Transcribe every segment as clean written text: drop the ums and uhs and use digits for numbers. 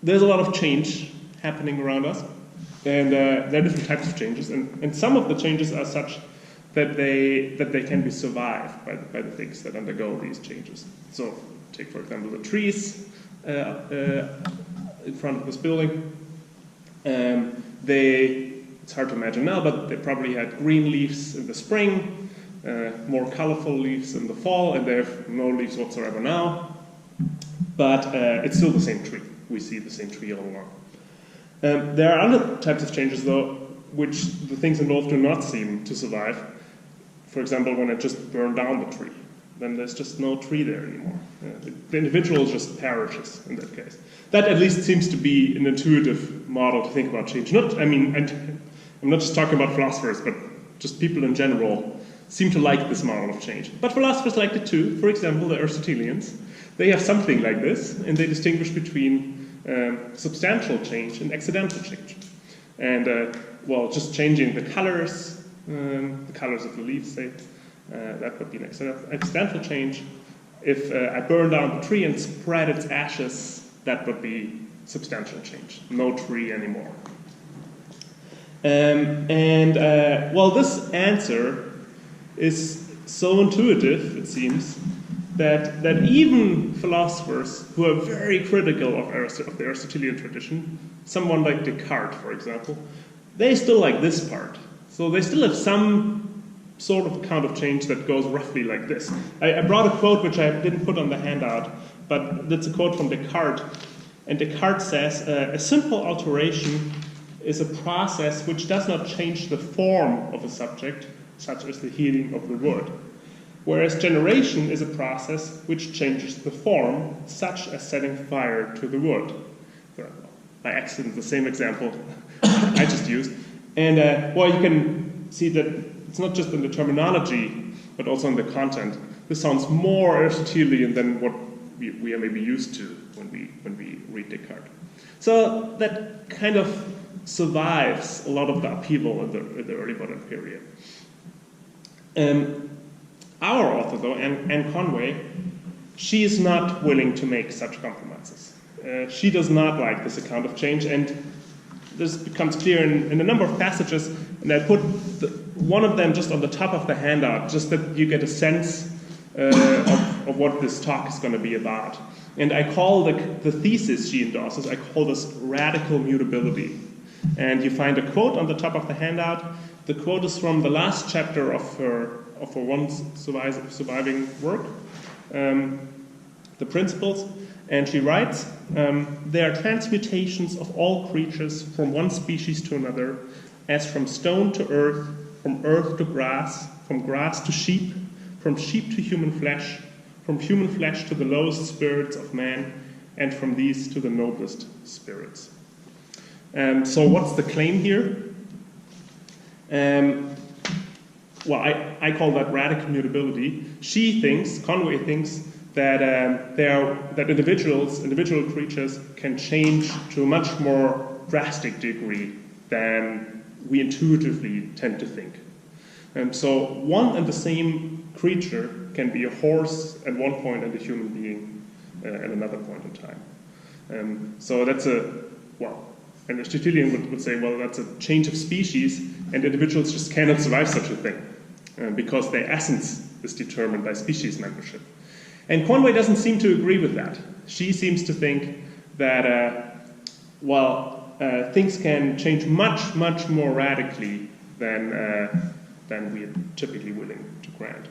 there's a lot of change happening around us, and there are different types of changes, and some of the changes are such that they can be survived by the things that undergo these changes. So take, for example, the trees in front of this building. It's hard to imagine now, but they probably had green leaves in the spring, more colorful leaves in the fall, and they have no leaves whatsoever now. But it's still the same tree. We see the same tree all along. There are other types of changes, though, which the things involved do not seem to survive. For example, when it just burned down the tree, then there's just no tree there anymore. The individual just perishes in that case. That at least seems to be an intuitive model to think about change. I'm not just talking about philosophers, but just people in general seem to like this model of change. But philosophers like it too. For example, the Aristotelians. They have something like this, and they distinguish between substantial change and accidental change. And, just changing the colors of the leaves, say, that would be an accidental change. If I burn down the tree and spread its ashes, that would be substantial change. No tree anymore. This answer is so intuitive, it seems, that even philosophers who are very critical of the Aristotelian tradition, someone like Descartes, for example, they still like this part. So they still have some sort of account of change that goes roughly like this. I brought a quote which I didn't put on the handout, but that's a quote from Descartes. And Descartes says, a simple alteration is a process which does not change the form of a subject, such as the heating of the wood. Whereas generation is a process which changes the form, such as setting fire to the wood. By accident, the same example I just used. And you can see that it's not just in the terminology, but also in the content. This sounds more Aristotelian than what we are maybe used to when we read Descartes. So that kind of survives a lot of the upheaval in the early modern period. Our author, though, Anne Conway, she is not willing to make such compromises. She does not like this account of change, and this becomes clear in a number of passages, and I put one of them just on the top of the handout, just that you get a sense of what this talk is going to be about. And I call the thesis she endorses, I call this radical mutability. And you find a quote on the top of the handout. The quote is from the last chapter of her one surviving work, The Principles, and she writes, there are transmutations of all creatures from one species to another, as from stone to earth, from earth to grass, from grass to sheep, from sheep to human flesh to the lowest spirits of man, and from these to the noblest spirits. So what's the claim here? I call that radical mutability. Conway thinks, that individual creatures can change to a much more drastic degree than we intuitively tend to think. So one and the same creature can be a horse at one point and a human being at another point in time. So that's an Aristotelian would say, well, that's a change of species, and individuals just cannot survive such a thing because their essence is determined by species membership. And Conway doesn't seem to agree with that. She seems to think that, things can change much, much more radically than we are typically willing to grant.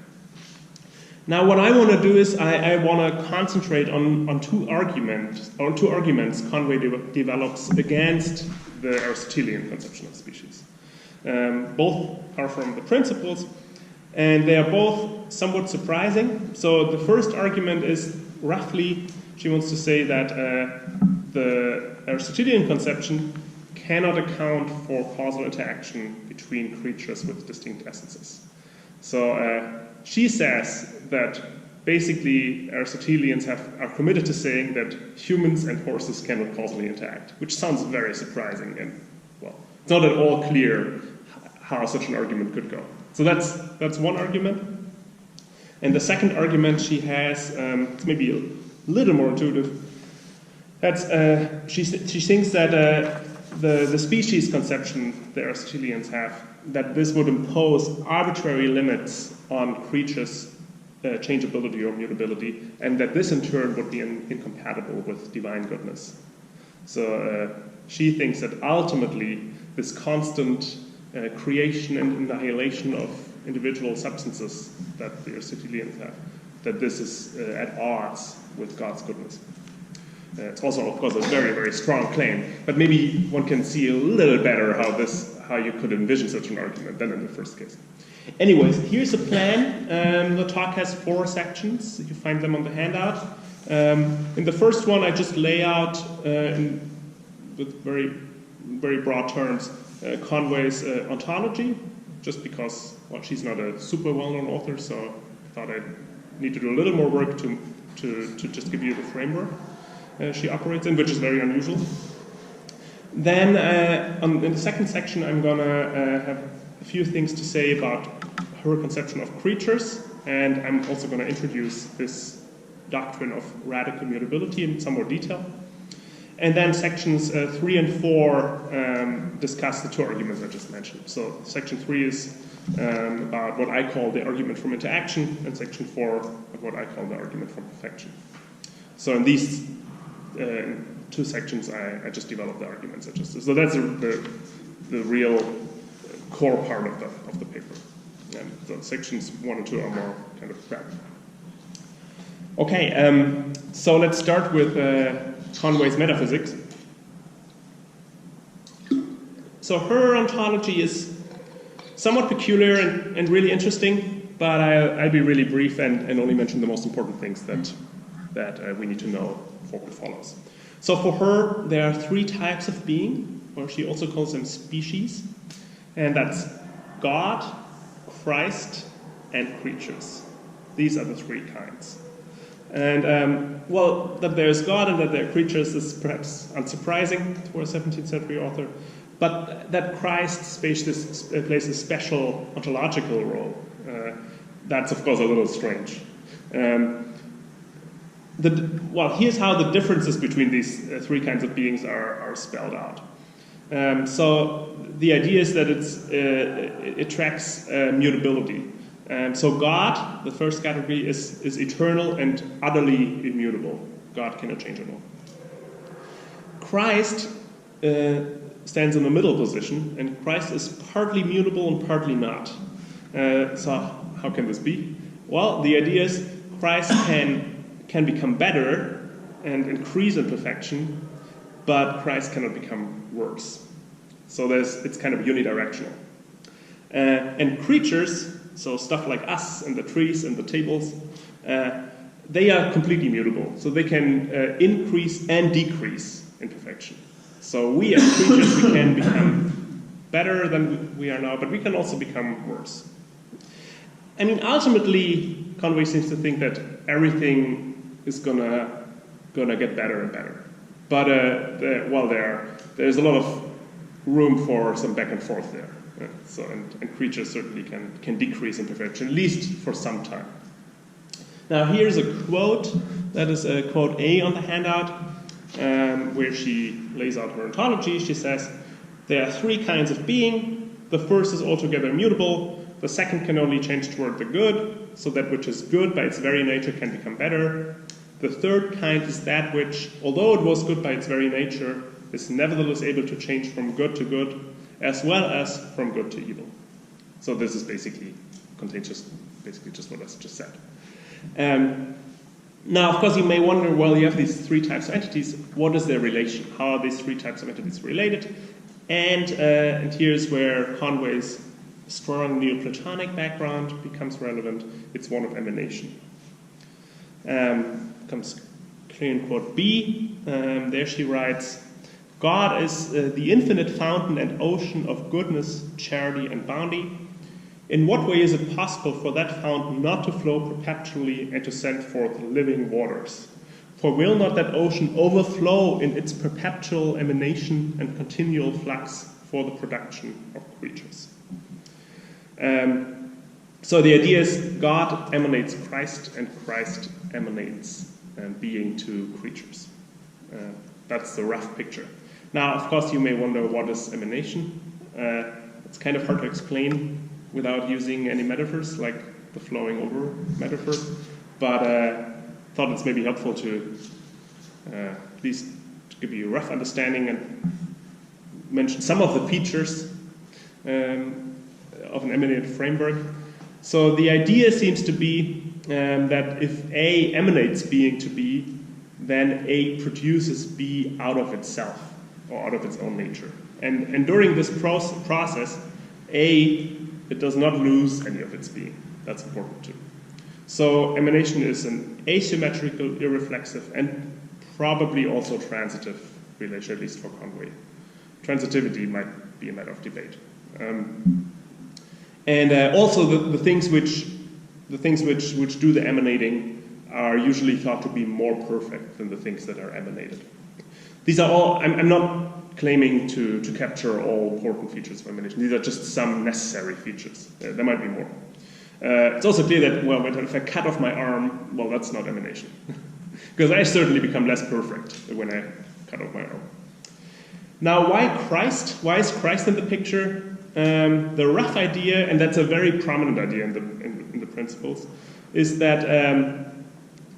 Now, what I want to do is I want to concentrate on two arguments Conway develops against the Aristotelian conception of species. Both are from the Principles, and they are both somewhat surprising. So the first argument is roughly, she wants to say that the Aristotelian conception cannot account for causal interaction between creatures with distinct essences. So she says that basically Aristotelians are committed to saying that humans and horses cannot causally interact, which sounds very surprising, and it's not at all clear how such an argument could go. So that's one argument. And the second argument she has, it's maybe a little more intuitive. She thinks that the species conception the Aristotelians have, that this would impose arbitrary limits on creatures' changeability or mutability, and that this in turn would be incompatible with divine goodness. So she thinks that ultimately this constant creation and annihilation of individual substances that the Aristotelians have, that this is at odds with God's goodness. It's also, of course, a very, very strong claim, but maybe one can see a little better how you could envision such an argument than in the first case. Anyways, here's a plan. The talk has 4 sections. You find them on the handout. In the first one, I just lay out, with very, very broad terms, Conway's Ontology, just because, well, she's not a super well-known author, so I thought I'd need to do a little more work to just give you the framework she operates in, which is very unusual. Then in the second section, I'm going to have a few things to say about her conception of creatures, and I'm also going to introduce this doctrine of radical mutability in some more detail. And then sections 3 and 4 discuss the 2 arguments I just mentioned. So section 3 is about what I call the argument from interaction, and section 4 of what I call the argument from perfection. So in these 2 sections, I just developed the arguments. So that's the real core part of the paper. And so sections 1 and 2 are more kind of prep. Okay, so let's start with Conway's metaphysics. So her ontology is somewhat peculiar and really interesting, but I'll be really brief and only mention the most important things that we need to know for what follows. So for her, there are 3 types of being, or she also calls them species, and that's God, Christ, and creatures. These are the 3 kinds. And, well, that there's God and that there are creatures is perhaps unsurprising for a 17th century author, but that Christ plays a special ontological role, that's, of course, a little strange. Well, here's how the differences between these 3 kinds of beings are spelled out. So the idea is that it tracks mutability. So God, the first category, is eternal and utterly immutable. God cannot change at all. Christ stands in the middle position, and Christ is partly mutable and partly not. So how can this be? Well, the idea is Christ can become better and increase in perfection, but Christ cannot become worse. So it's kind of unidirectional. And creatures, so stuff like us and the trees and the tables, they are completely mutable. So they can increase and decrease in perfection. So we as creatures, we can become better than we are now, but we can also become worse. I mean, ultimately, Conway seems to think that everything is gonna get better and better. But there's a lot of room for some back and forth there. So and creatures certainly can decrease in perfection, at least for some time. Now here's a quote, that is quote A on the handout, where she lays out her ontology. She says, there are 3 kinds of being. The first is altogether immutable. The second can only change toward the good, so that which is good by its very nature can become better. The third kind is that which, although it was good by its very nature, is nevertheless able to change from good to good, as well as from good to evil. So this is contains just what I just said. Now, of course, you may wonder, well, you have these 3 types of entities. What is their relation? How are these 3 types of entities related? And here's where Conway's strong Neoplatonic background becomes relevant. It's one of emanation. Comes clear in quote B. There she writes, God is the infinite fountain and ocean of goodness, charity, and bounty. In what way is it possible for that fountain not to flow perpetually and to send forth living waters? For will not that ocean overflow in its perpetual emanation and continual flux for the production of creatures? So the idea is God emanates Christ, and Christ emanates being to creatures. That's the rough picture. Now, of course, you may wonder what is emanation. It's kind of hard to explain without using any metaphors, like the flowing over metaphor, but thought it's maybe helpful to at least give you a rough understanding and mention some of the features of an emanated framework. So the idea seems to be that if A emanates being to B, then A produces B out of itself or out of its own nature. And during this process, it does not lose any of its being. That's important too. So emanation is an asymmetrical, irreflexive, and probably also transitive relation, at least for Conway. Transitivity might be a matter of debate. Also the things which do the emanating are usually thought to be more perfect than the things that are emanated. These are all, I'm not claiming to capture all important features of emanation. These are just some necessary features. There might be more. It's also clear that, well, if I cut off my arm, well, that's not emanation. Because I certainly become less perfect when I cut off my arm. Now, why Christ? Why is Christ in the picture? The rough idea, and that's a very prominent idea in the principles, is that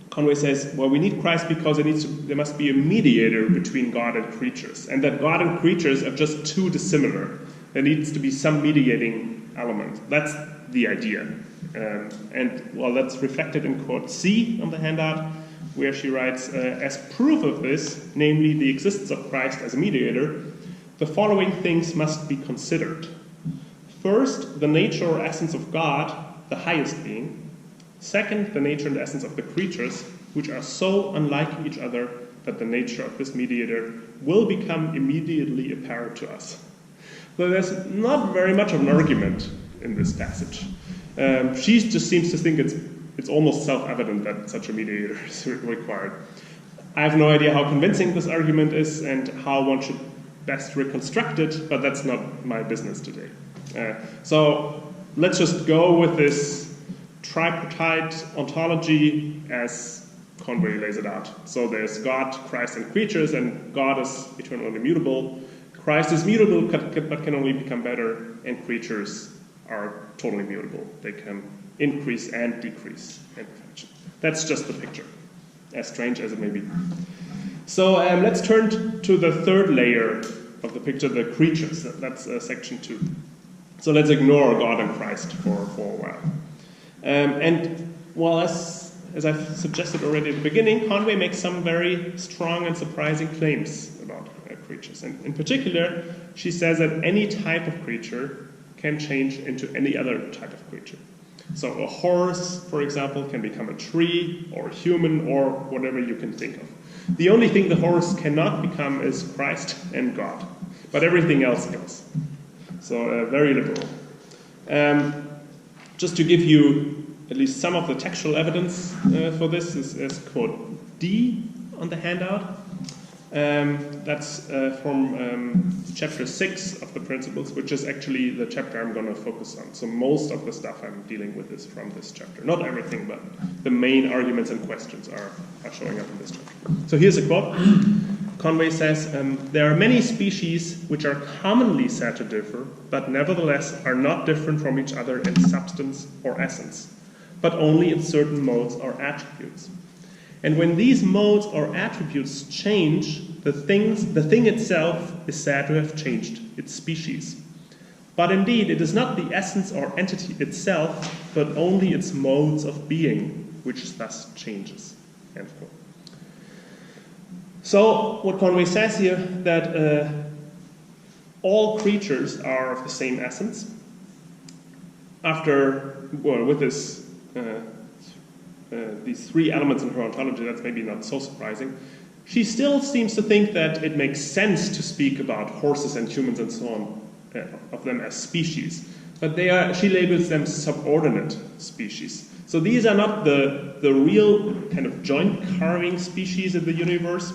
Conway says, well, we need Christ because there must be a mediator between God and creatures, and that God and creatures are just too dissimilar. There needs to be some mediating element. That's the idea. And well, that's reflected in quote C on the handout, where she writes, as proof of this, namely the existence of Christ as a mediator, the following things must be considered. First, the nature or essence of God, the highest being. Second, the nature and essence of the creatures, which are so unlike each other that the nature of this mediator will become immediately apparent to us. So there's not very much of an argument in this passage. She just seems to think it's almost self-evident that such a mediator is required. I have no idea how convincing this argument is and how one should best reconstruct it, but that's not my business today. So let's just go with this tripartite ontology as Conway lays it out. So there's God, Christ, and creatures, and God is eternal and immutable. Christ is mutable but can only become better, and creatures are totally mutable. They can increase and decrease in perfection. That's just the picture, as strange as it may be. So let's turn to the third layer of the picture, the creatures. That's section 2. So let's ignore God and Christ for a while. And well, as I've suggested already at the beginning, Conway makes some very strong and surprising claims about creatures. And in particular, she says that any type of creature can change into any other type of creature. So a horse, for example, can become a tree or a human or whatever you can think of. The only thing the horse cannot become is Christ and God, but everything else goes. So very liberal. Just to give you at least some of the textual evidence for this is quote D on the handout. That's from chapter 6 of the Principles, which is actually the chapter I'm going to focus on. So most of the stuff I'm dealing with is from this chapter. Not everything, but the main arguments and questions are showing up in this chapter. So here's a quote. Conway says, there are many species which are commonly said to differ, but nevertheless are not different from each other in substance or essence, but only in certain modes or attributes. And when these modes or attributes change, the thing itself is said to have changed its species. But indeed, it is not the essence or entity itself, but only its modes of being, which thus changes. End quote. So, what Conway says here, that all creatures are of the same essence. With this these three elements in her ontology, that's maybe not so surprising. She still seems to think that it makes sense to speak about horses and humans and so on, of them as species. But she labels them subordinate species. So these are not the real kind of joint carving species of the universe,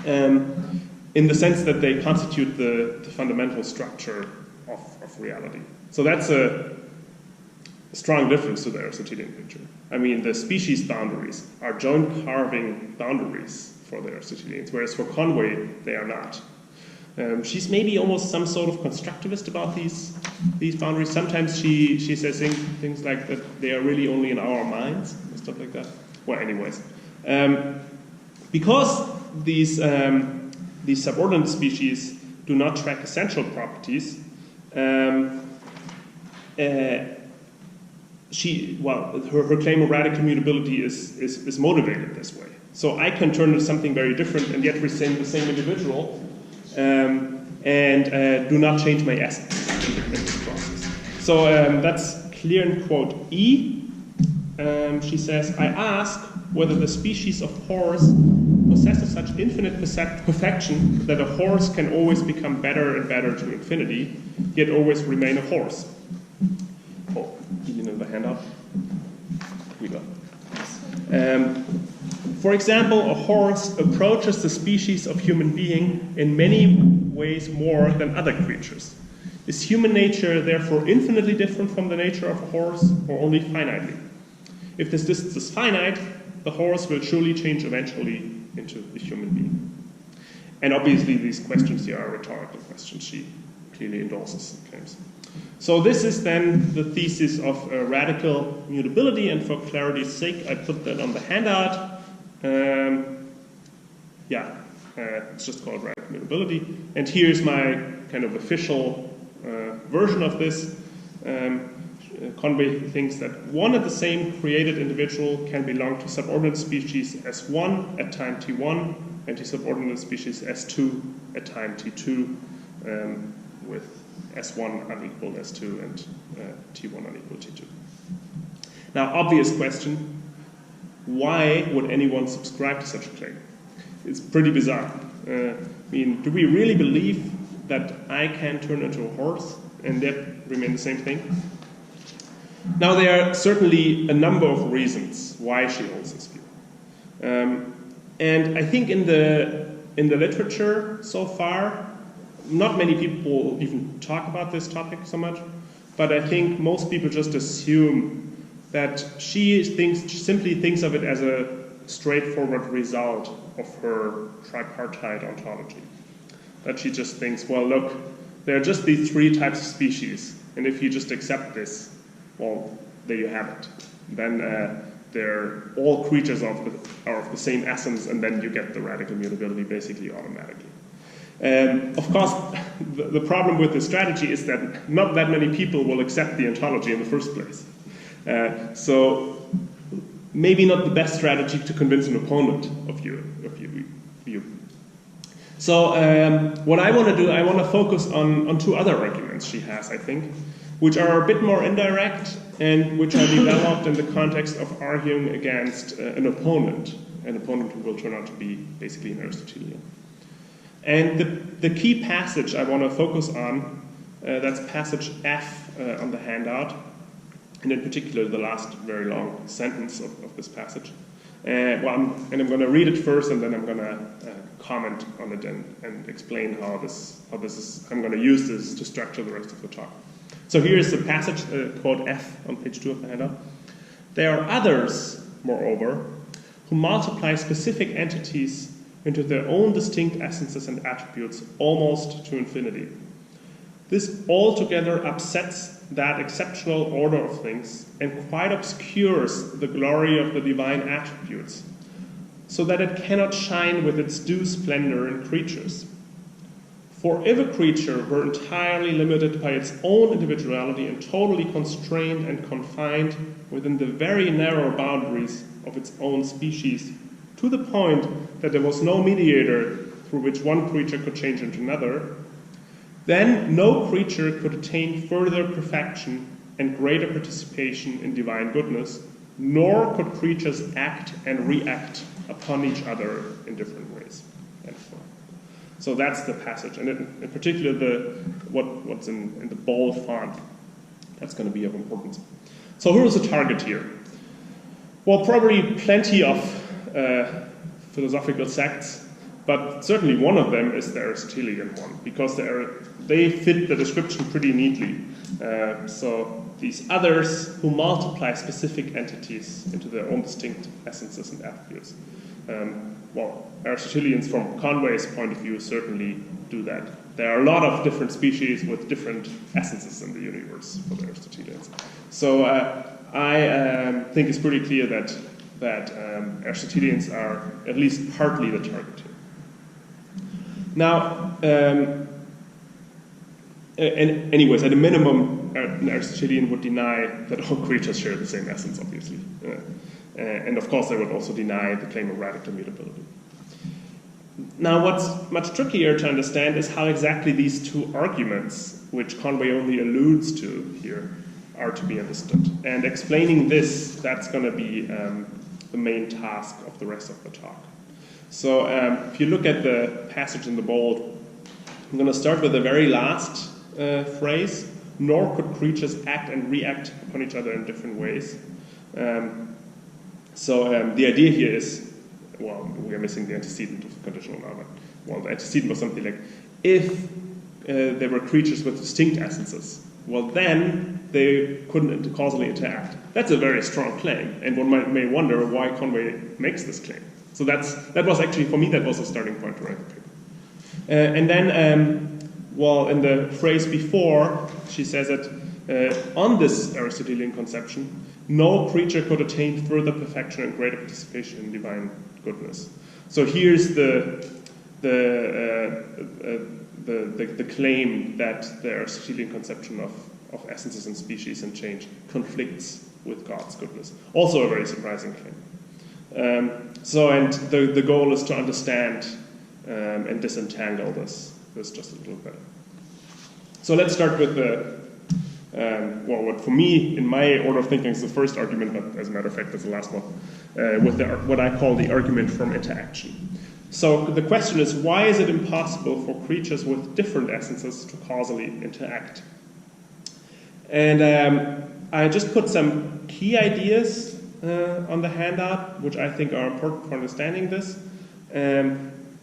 in the sense that they constitute the fundamental structure of reality. So that's a strong difference to the Aristotelian picture. I mean, the species boundaries are joint carving boundaries for the Aristotelians, whereas for Conway, they are not. She's maybe almost some sort of constructivist about these boundaries. Sometimes she says things like that they are really only in our minds, and stuff like that. Well, anyways. Because these subordinate species do not track essential properties, her claim of radical mutability is motivated this way. So I can turn into something very different and yet retain the same individual and do not change my essence in this process. So that's clear in quote E. She says, I ask whether the species of horse possesses such infinite perfection that a horse can always become better and better to infinity, yet always remain a horse. Oh, even in the handout. Here we go. For example, a horse approaches the species of human being in many ways more than other creatures. Is human nature therefore infinitely different from the nature of a horse, or only finitely? If this distance is finite, the horse will surely change eventually into a human being. And obviously these questions here are rhetorical questions. She clearly endorses and claims. So this is then the thesis of radical mutability, and for clarity's sake I put that on the handout. It's just called radical mutability. And here's my kind of official version of this. Conway thinks that one and the same created individual can belong to subordinate species S1 at time t1 and to subordinate species S2 at time t2, with S1 unequal S2 and T1 unequal T2. Now, obvious question, why would anyone subscribe to such a claim? It's pretty bizarre. Do we really believe that I can turn into a horse and yet remain the same thing? Now, there are certainly a number of reasons why she holds this view. And I think in the literature so far, not many people even talk about this topic so much, but I think most people just assume that she simply thinks of it as a straightforward result of her tripartite ontology. That she just thinks, well, look, there are just these three types of species, and if you just accept this, well, there you have it. Then they're all creatures are of the same essence, and then you get the radical mutability basically automatically. Of course, the problem with this strategy is that not that many people will accept the ontology in the first place. So maybe not the best strategy to convince an opponent of your view. So what I want to do, I want to focus on two other arguments she has, I think, which are a bit more indirect and which are developed in the context of arguing against an opponent who will turn out to be basically an Aristotelian. And the key passage I want to focus on, that's passage F on the handout, and in particular the last very long sentence of this passage. I'm going to read it first, and then I'm going to comment on it and explain how this is. I'm going to use this to structure the rest of the talk. So here is the passage called F on page 2 of the handout. There are others, moreover, who multiply specific entities into their own distinct essences and attributes almost to infinity. This altogether upsets that exceptional order of things and quite obscures the glory of the divine attributes, so that it cannot shine with its due splendor in creatures. For if a creature were entirely limited by its own individuality and totally constrained and confined within the very narrow boundaries of its own species, to the point that there was no mediator through which one creature could change into another, then no creature could attain further perfection and greater participation in divine goodness, nor could creatures act and react upon each other in different ways. So that's the passage, and in particular what's in the bold font, that's going to be of importance. So who is the target here? Well, probably plenty of philosophical sects, but certainly one of them is the Aristotelian one, because they fit the description pretty neatly. So these others who multiply specific entities into their own distinct essences and attributes. well, Aristotelians from Conway's point of view certainly do that. There are a lot of different species with different essences in the universe for the Aristotelians. So I think it's pretty clear that Aristotelians are at least partly the target here. Now, anyways, at a minimum, an Aristotelian would deny that all creatures share the same essence, obviously. And of course, they would also deny the claim of radical mutability. Now, what's much trickier to understand is how exactly these two arguments, which Conway only alludes to here, are to be understood. And explaining this, that's going to be the main task of the rest of the talk. So if you look at the passage in the bold, I'm going to start with the very last phrase, nor could creatures act and react upon each other in different ways. So the idea here is, well, we are missing the antecedent of the conditional now, but well, the antecedent was something like, if there were creatures with distinct essences, well then they couldn't causally interact. That's a very strong claim, and one may wonder why Conway makes this claim. So that was actually, for me, that was a starting point to write the paper. And then, well, in the phrase before, she says that on this Aristotelian conception, no creature could attain further perfection and greater participation in divine goodness. So here's the claim that the Aristotelian conception of essences and species and change conflicts with God's goodness. Also a very surprising claim. And the goal is to understand and disentangle this just a little bit. So let's start with what for me, in my order of thinking, is the first argument, but as a matter of fact, that's the last one, with what I call the argument from interaction. So the question is, why is it impossible for creatures with different essences to causally interact? And I just put some key ideas on the handout, which I think are important for understanding this.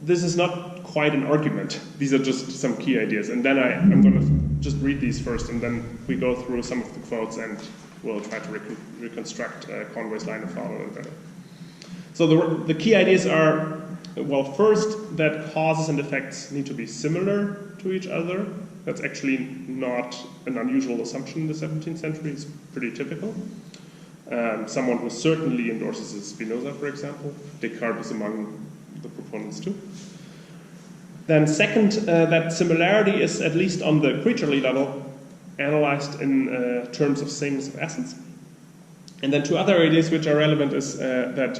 This is not quite an argument. These are just some key ideas. And then I'm going to just read these first, and then we go through some of the quotes, and we'll try to reconstruct Conway's line of thought a little better. So the key ideas are, well, first, that causes and effects need to be similar to each other. That's actually not an unusual assumption in the 17th century. It's pretty typical. Someone who certainly endorses is Spinoza, for example. Descartes is among the proponents too. Then second, that similarity is, at least on the creaturely level, analyzed in terms of sameness of essence. And then two other ideas which are relevant is that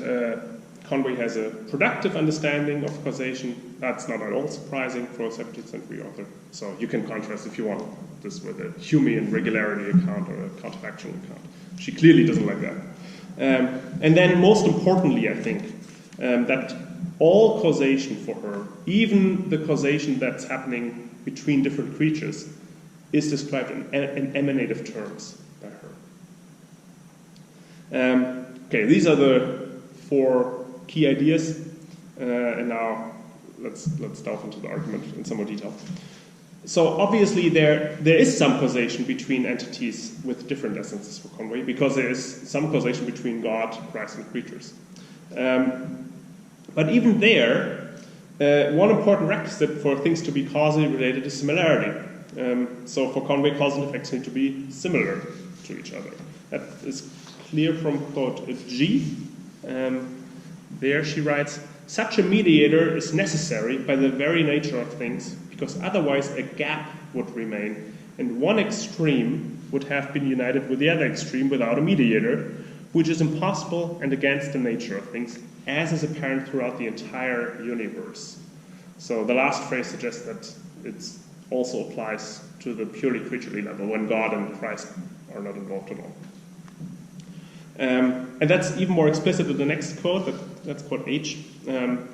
Conway has a productive understanding of causation. That's not at all surprising for a 17th century author. So you can contrast, if you want, this with a Humean regularity account or a counterfactual account. She clearly doesn't like that. And then most importantly, I think, that all causation for her, even the causation that's happening between different creatures, is described in emanative terms by her. Okay, these are the four key ideas, and now let's delve into the argument in some more detail. So obviously there is some causation between entities with different essences for Conway, because there is some causation between God, Christ, and creatures. But even there, one important requisite for things to be causally related is similarity. So for Conway, cause and effects need to be similar to each other. That is clear from quote G. There she writes, such a mediator is necessary by the very nature of things, because otherwise a gap would remain, and one extreme would have been united with the other extreme without a mediator, which is impossible and against the nature of things, as is apparent throughout the entire universe. So the last phrase suggests that it also applies to the purely creaturely level, when God and Christ are not involved at all. And that's even more explicit in the next quote. Let's quote H.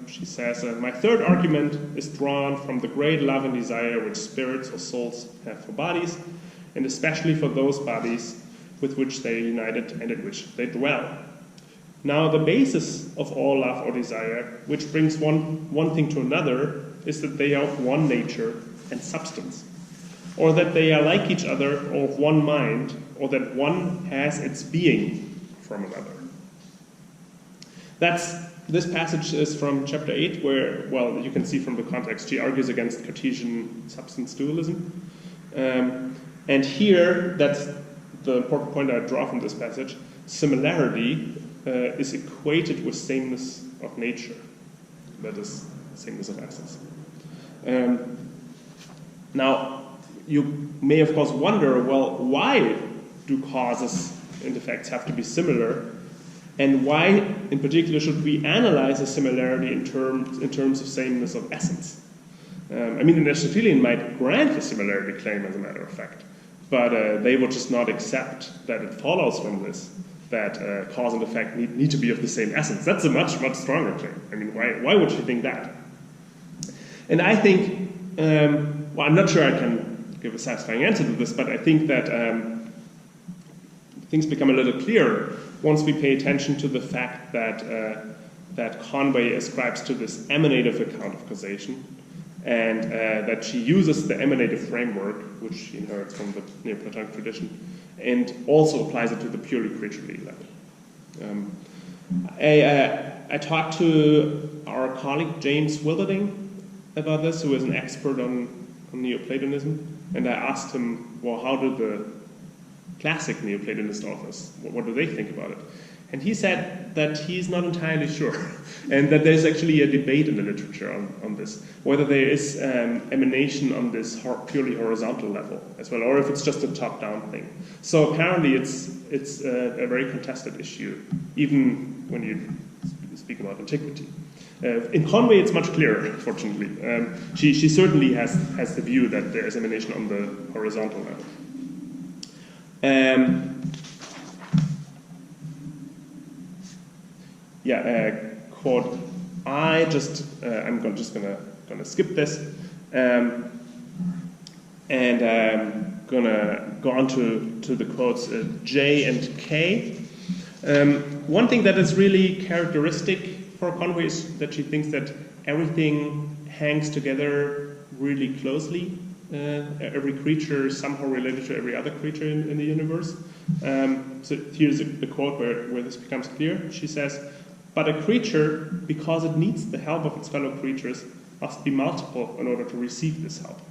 She says, my third argument is drawn from the great love and desire which spirits or souls have for bodies, and especially for those bodies with which they are united and in which they dwell. Now, the basis of all love or desire, which brings one thing to another, is that they are of one nature and substance, or that they are like each other or of one mind, or that one has its being from another. That's this passage is from chapter 8, where, well, you can see from the context, she argues against Cartesian substance dualism. And here, that's the important point I draw from this passage, similarity is equated with sameness of nature. That is, sameness of essence. Now, you may of course wonder, well, why do causes and effects have to be similar? And why, in particular, should we analyze a similarity in terms of sameness of essence? I mean, an Aristotelian might grant the similarity claim, as a matter of fact, but they would just not accept that it follows from this that cause and effect need to be of the same essence. That's a much, much stronger claim. I mean, why would you think that? And I think, well, I'm not sure I can give a satisfying answer to this, but I think that things become a little clearer once we pay attention to the fact that Conway ascribes to this emanative account of causation, and that she uses the emanative framework, which she inherits from the Neoplatonic tradition, and also applies it to the purely creaturely level. I talked to our colleague James Wilderding about this, who is an expert on Neoplatonism, and I asked him, well, how do the classic Neoplatonist authors, what do they think about it? And he said that he's not entirely sure, and that there's actually a debate in the literature on this, whether there is emanation on this purely horizontal level as well, or if it's just a top-down thing. So apparently it's a very contested issue, even when you speak about antiquity. In Conway, it's much clearer, fortunately. She certainly has the view that there is emanation on the horizontal level. Quote, I'm just gonna skip this, and I'm gonna go on to the quotes J and K. One thing that is really characteristic for Conway is that she thinks that everything hangs together really closely. Every creature is somehow related to every other creature in the universe. So here's a quote where this becomes clear. She says, "But a creature, because it needs the help of its fellow creatures, must be multiple in order to receive this help.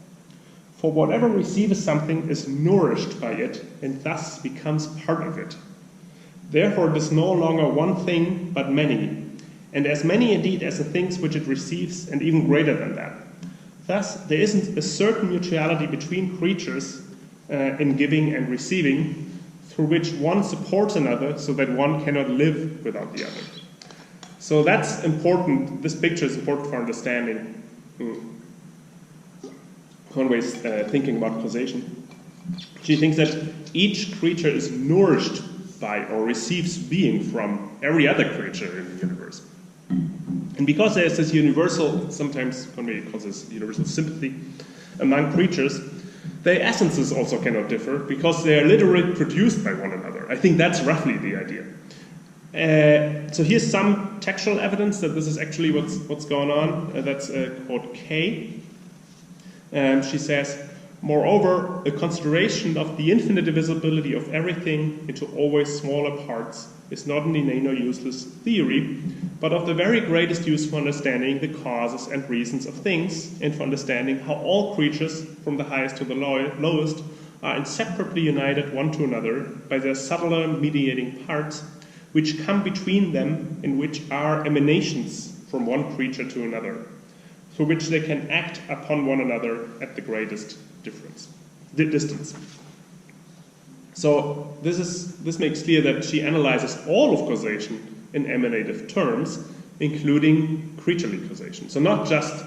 For whatever receives something is nourished by it and thus becomes part of it. Therefore it is no longer one thing but many, and as many indeed as the things which it receives, and even greater than that. Thus there isn't a certain mutuality between creatures in giving and receiving, through which one supports another so that one cannot live without the other." So that's important. This picture is important for understanding Conway's thinking about causation. She thinks that each creature is nourished by or receives being from every other creature in the universe. And because there's this universal, sometimes Conway calls this universal sympathy among creatures, their essences also cannot differ because they are literally produced by one another. I think that's roughly the idea. So here's some textual evidence that this is actually what's going on. That's quote K. She says, "Moreover, a consideration of the infinite divisibility of everything into always smaller parts is not an inane or useless theory, but of the very greatest use for understanding the causes and reasons of things, and for understanding how all creatures, from the highest to the lowest, are inseparably united one to another by their subtler mediating parts, which come between them and which are emanations from one creature to another, through which they can act upon one another at the greatest distance." So this makes clear that she analyzes all of causation in emanative terms, including creaturely causation. So not just,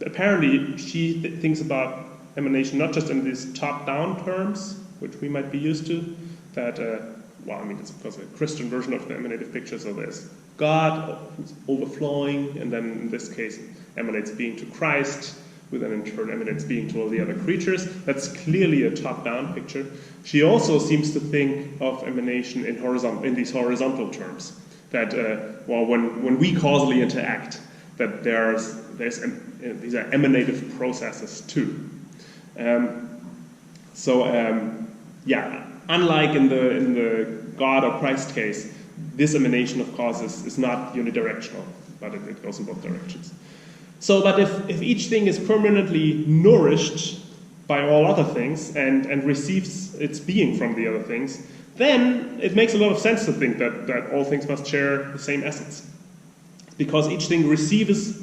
apparently she thinks about emanation not just in these top-down terms, which we might be used to, that, well, I mean, it's of course a Christian version of the emanative picture, so there's God who's overflowing, and then in this case emanates being to Christ, who then in turn emanates being to all the other creatures. That's clearly a top-down picture. She also seems to think of emanation in these horizontal terms, that when we causally interact, that these are emanative processes too. Unlike in the God or Christ case, this emanation of causes is not unidirectional, but it goes in both directions. So, but if each thing is permanently nourished by all other things and receives its being from the other things, then it makes a lot of sense to think that all things must share the same essence. Because each thing receives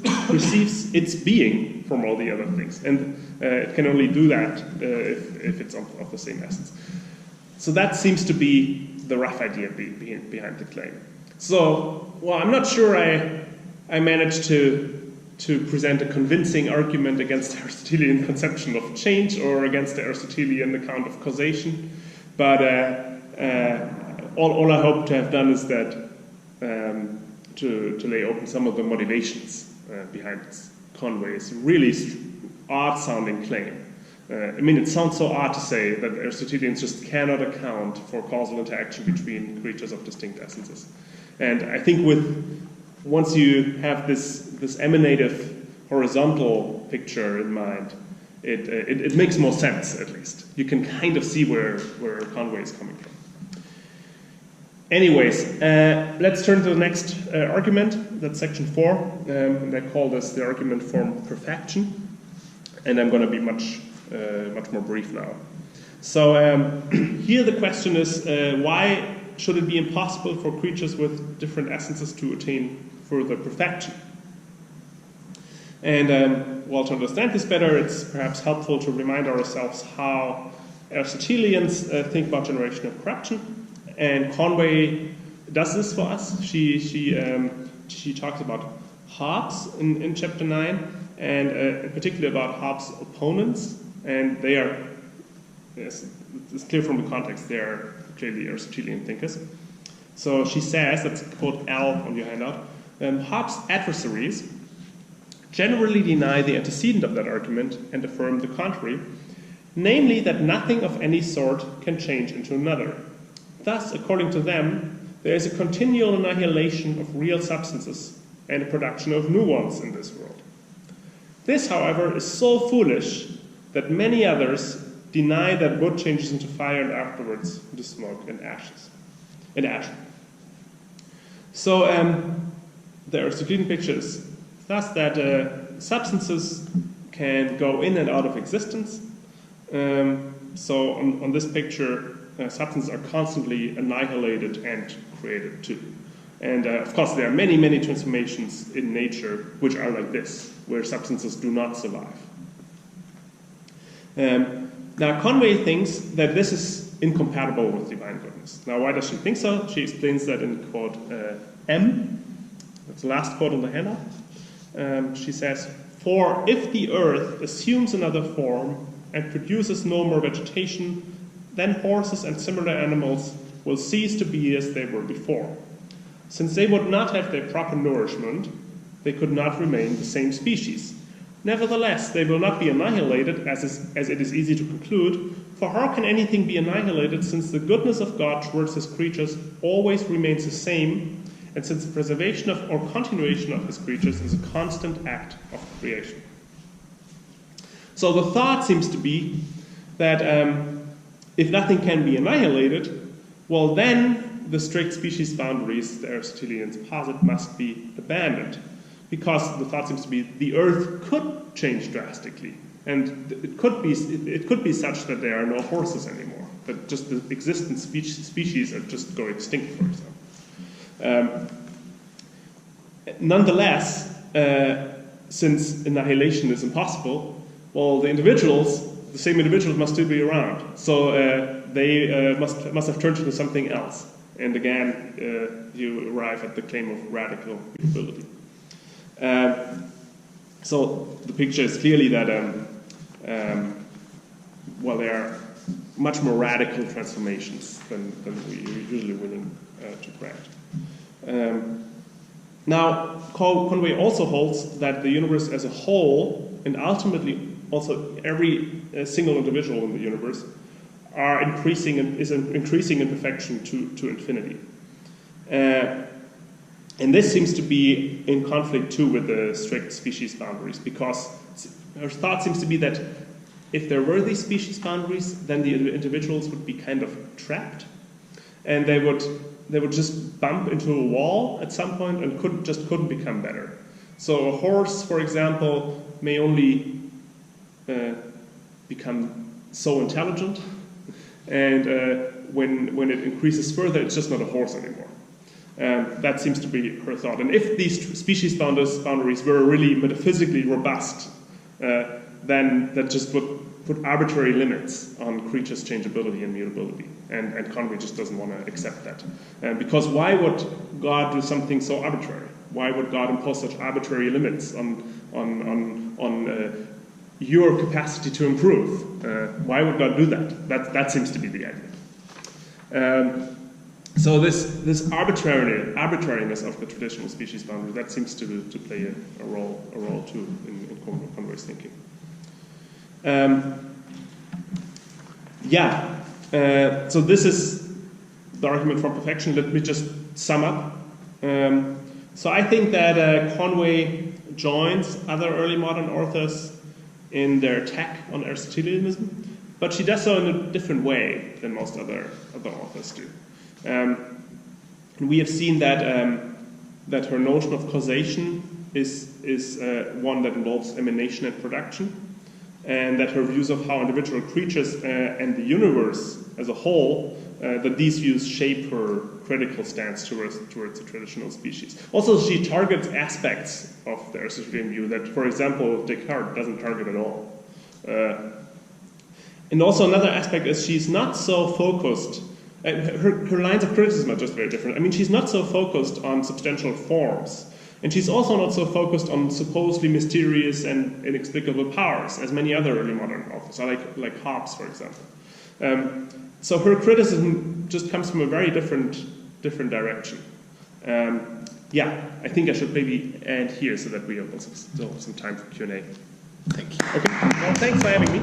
its being from all the other things. And it can only do that if it's of the same essence. So that seems to be the rough idea behind the claim. So, well, I'm not sure I managed to present a convincing argument against the Aristotelian conception of change or against the Aristotelian account of causation. But all I hope to have done is that to lay open some of the motivations behind Conway's really odd-sounding claim. I mean, it sounds so odd to say that Aristotelians just cannot account for causal interaction between creatures of distinct essences. And I think once you have this emanative horizontal picture in mind, it makes more sense, at least. You can kind of see where Conway is coming from. Anyways, let's turn to the next argument. That's section 4. And I call this the argument from perfection. And I'm going to be much more brief now. So here the question is, why should it be impossible for creatures with different essences to attain further perfection? And well, to understand this better, it's perhaps helpful to remind ourselves how Aristotelians think about generation and corruption. And Conway does this for us. She talks about Hobbes in chapter 9, and in particular about Hobbes' opponents. And they are, yes, it's clear from the context, they are clearly Aristotelian thinkers. So she says, let's quote L on your handout, Hobbes' adversaries generally deny the antecedent of that argument and affirm the contrary, namely that nothing of any sort can change into another. Thus, according to them, there is a continual annihilation of real substances and a production of new ones in this world. This, however, is so foolish that many others deny that wood changes into fire and afterwards into smoke and ashes. And ash. So the Aristotelian picture is thus that substances can go in and out of existence. So on this picture, substances are constantly annihilated and created too. And of course, there are many, many transformations in nature which are like this, where substances do not survive. Now, Conway thinks that this is incompatible with divine goodness. Now, why does she think so? She explains that in quote M. That's the last quote on the handout. She says, "For if the earth assumes another form and produces no more vegetation, then horses and similar animals will cease to be as they were before. Since they would not have their proper nourishment, they could not remain the same species. Nevertheless, they will not be annihilated, as it is easy to conclude, for how can anything be annihilated since the goodness of God towards his creatures always remains the same, and since the preservation of or continuation of his creatures is a constant act of creation." So the thought seems to be that if nothing can be annihilated, well then the strict species boundaries the Aristotelians posit must be abandoned. Because the thought seems to be the earth could change drastically. And it could be such that there are no horses anymore. That just the existent species are just go extinct, for example. Nonetheless, since annihilation is impossible, well, the same individuals must still be around. So they must have turned into something else. And again, you arrive at the claim of radical mutability. So the picture is clearly that, well, there are much more radical transformations than we're usually willing to grant. Now, Conway also holds that the universe as a whole, and ultimately also every single individual in the universe, is increasing in perfection to infinity. And this seems to be in conflict too with the strict species boundaries, because her thought seems to be that if there were these species boundaries, then the individuals would be kind of trapped, and they they would just bump into a wall at some point and couldn't become better. So a horse, for example, may only become so intelligent, and when it increases further, it's just not a horse anymore. That seems to be her thought. And if these species boundaries were really metaphysically robust, then that just would put arbitrary limits on creatures' changeability and mutability. And Conway just doesn't want to accept that. Because why would God do something so arbitrary? Why would God impose such arbitrary limits on your capacity to improve? Why would God do that? That seems to be the idea. So this arbitrariness of the traditional species boundary, that seems to play a role too in Conway's thinking. So this is the argument for perfection. Let me just sum up. So I think that Conway joins other early modern authors in their attack on Aristotelianism, but she does so in a different way than most other authors do. And we have seen that her notion of causation is one that involves emanation and production, and that her views of how individual creatures and the universe as a whole, that these views shape her critical stance towards the traditional species. Also, she targets aspects of the Aristotelian view that, for example, Descartes doesn't target at all. And also another aspect is she's not so focused. Her lines of criticism are just very different. I mean, she's not so focused on substantial forms, and she's also not so focused on supposedly mysterious and inexplicable powers, as many other early modern authors, like Hobbes, for example. So her criticism just comes from a very different direction. I think I should maybe end here so that we also still have some time for Q&A. Thank you. Okay. Well, thanks for having me.